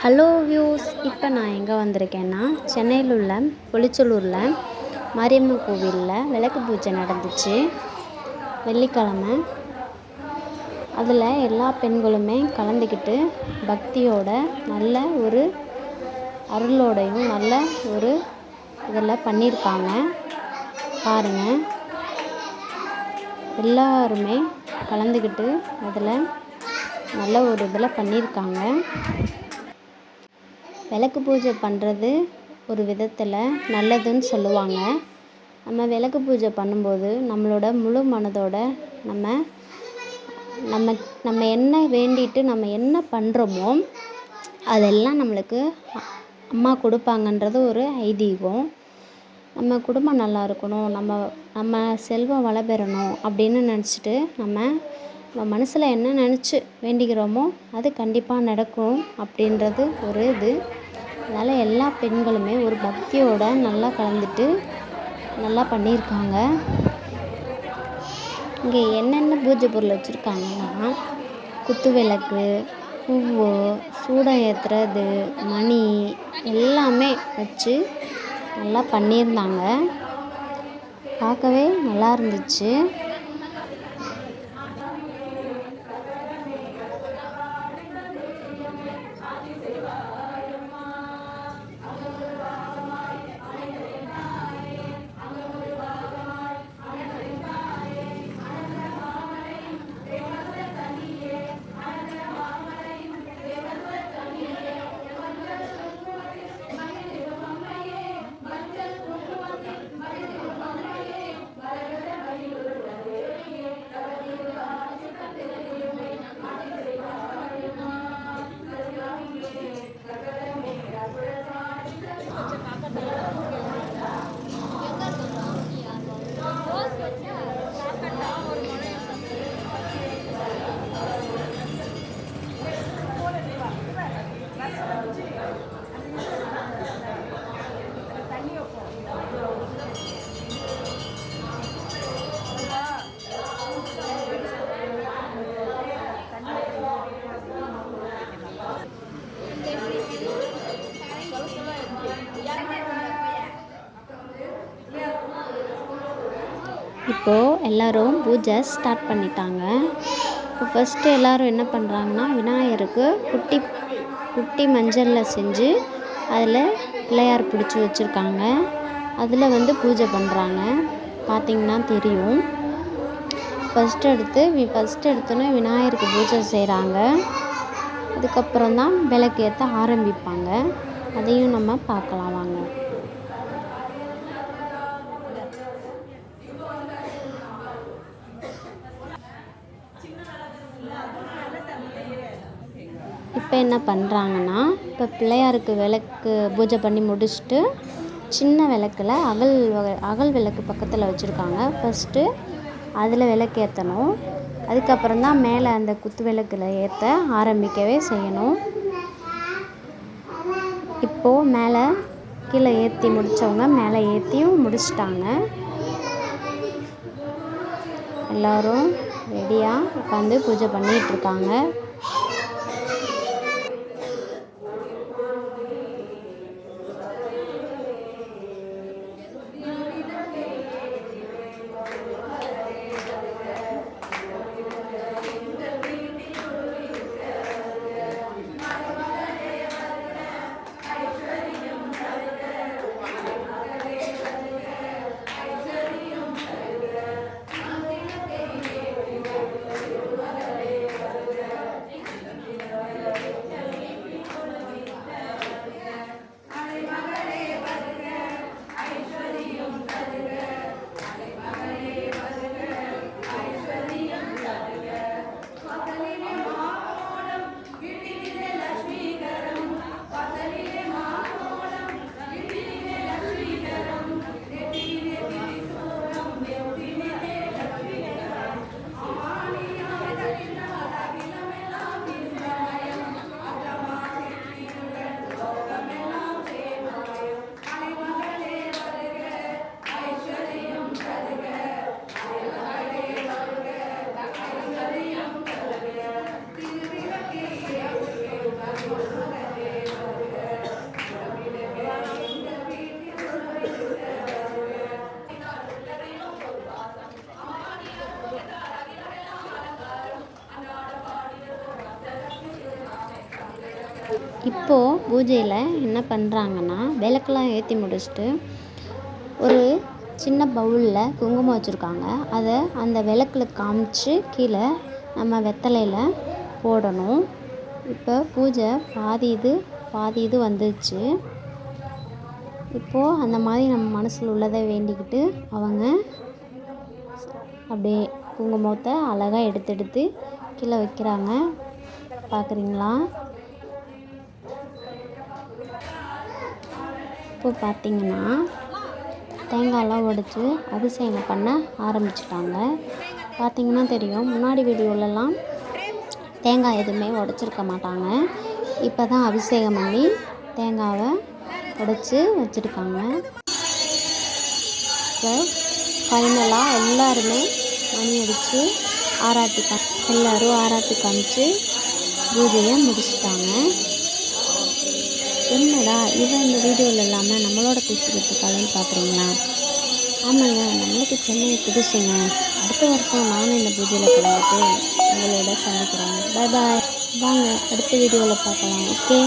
Hello views, இப்போ நான் எங்கே வந்திருக்கேன்னா சென்னையில் உள்ள பொலிச்சலூரில் மாரியம்மன் கோவிலில் விளக்கு பூஜை நடந்துச்சு வெள்ளிக்கிழமை. அதில் எல்லா பெண்களுமே கலந்துக்கிட்டு பக்தியோட நல்ல ஒரு அருளோடையும் நல்ல ஒரு இதில் பண்ணியிருக்காங்க. பாருங்கள், எல்லாருமே கலந்துக்கிட்டு அதில் நல்ல ஒரு இதில் பண்ணியிருக்காங்க. விளக்கு பூஜை பண்ணுறது ஒரு விதத்தில் நல்லதுன்னு சொல்லுவாங்க. நம்ம விளக்கு பூஜை பண்ணும்போது நம்மளோட முழு மனதோட நம்ம என்ன வேண்டிட்டு நம்ம என்ன பண்ணுறோமோ அதெல்லாம் நம்மளுக்கு அம்மா கொடுப்பாங்கன்றது ஒரு ஐதீகம். நம்ம குடும்பம் நல்லா இருக்கணும், நம்ம செல்வம் வளபெறணும் அப்படின்னு நினச்சிட்டு நம்ம மனசில் என்ன நினச்சி வேண்டிக்கிறோமோ அது கண்டிப்பாக நடக்கும் அப்படின்றது ஒரு இது. அதனால் எல்லா பெண்களுமே ஒரு பக்தியோட நல்லா கலந்துட்டு நல்லா பண்ணியிருக்காங்க. இங்கே என்னென்ன பூஜை பொருள் வச்சுருக்காங்கன்னா குத்து விளக்கு, பூவு, சூடம் ஏற்றுறது, மணி எல்லாமே வச்சு நல்லா பண்ணியிருந்தாங்க. பார்க்கவே நல்லா இருந்துச்சு. இப்போது எல்லோரும் பூஜை ஸ்டார்ட் பண்ணிட்டாங்க. இப்போ ஃபஸ்ட்டு எல்லோரும் என்ன பண்ணுறாங்கன்னா விநாயகருக்கு குட்டி மஞ்சளில் செஞ்சு அதில் பிள்ளையார் பிடிச்சி வச்சுருக்காங்க. அதில் பூஜை பண்ணுறாங்க. பார்த்திங்கன்னா தெரியும். ஃபஸ்ட்டு எடுத்தோன்னே விநாயகருக்கு பூஜை செய்கிறாங்க. அதுக்கப்புறம் தான் விளக்கு ஏற்ற ஆரம்பிப்பாங்க. அதையும் நம்ம பார்க்கலாம் வாங்க. இப்போ என்ன பண்ணுறாங்கன்னா, இப்போ பிள்ளையாருக்கு விளக்கு பூஜை பண்ணி முடிச்சுட்டு சின்ன விளக்கில் அகல் விளக்கு பக்கத்தில் வச்சுருக்காங்க. ஃபஸ்ட்டு அதில் விளக்கு ஏற்றணும். அதுக்கப்புறம் தான் மேலே அந்த குத்து விளக்கில் ஏற்ற ஆரம்பிக்கவே செய்யணும். இப்போது மேலே கீழே ஏற்றி முடித்தவங்க மேலே ஏற்றியும் முடிச்சிட்டாங்க. எல்லோரும் ரெடியாக உட்காந்து பூஜை பண்ணிகிட்ருக்காங்க. இப்போது பூஜையில் என்ன பண்ணுறாங்கன்னா, விளக்கெல்லாம் ஏற்றி முடிச்சுட்டு ஒரு சின்ன பவுலில் குங்குமம் வச்சுருக்காங்க. அதை அந்த விளக்கில் காமிச்சு கீழே நம்ம வெத்தலையில் போடணும். இப்போ பூஜை பாதி இது வந்துச்சு. இப்போது அந்த மாதிரி நம்ம மனசில் உள்ளதை வேண்டிக்கிட்டு அவங்க அப்படியே குங்குமத்தை அழகாக எடுத்து கீழே வைக்கிறாங்க. பார்க்குறீங்களா? இப்போ பார்த்திங்கன்னா தேங்காயெல்லாம் உடைச்சி அபிஷேகம் பண்ண ஆரம்பிச்சிட்டாங்க. பார்த்திங்கன்னா தெரியும், முன்னாடி வீடியோலலாம் தேங்காய் எதுவுமே உடைச்சிருக்க மாட்டாங்க. இப்போ தான் அபிஷேகம் பண்ணி தேங்காவை உடைச்சி வச்சுருக்காங்க. இப்போ ஃபைனலாக எல்லாருமே மணி அடித்து எல்லோரும் ஆராத்தி காமிச்சு பூஜையை முடிச்சிட்டாங்க. என்னடா இவன் இந்த வீடியோவில் இல்லாமல் நம்மளோட பேசிக்கிட்டு இருக்காளேன்னு பார்க்குறீங்களா? ஆமாங்க, நம்மளுக்கு சென்னை புதுசுங்க. அடுத்த வருஷம் நானும் இந்த பூஜையில் கலந்துட்டு உங்களோட சந்திக்கிறேன். பாய் பாய். வாங்க அடுத்த வீடியோவில் பார்க்கலாம். ஓகே.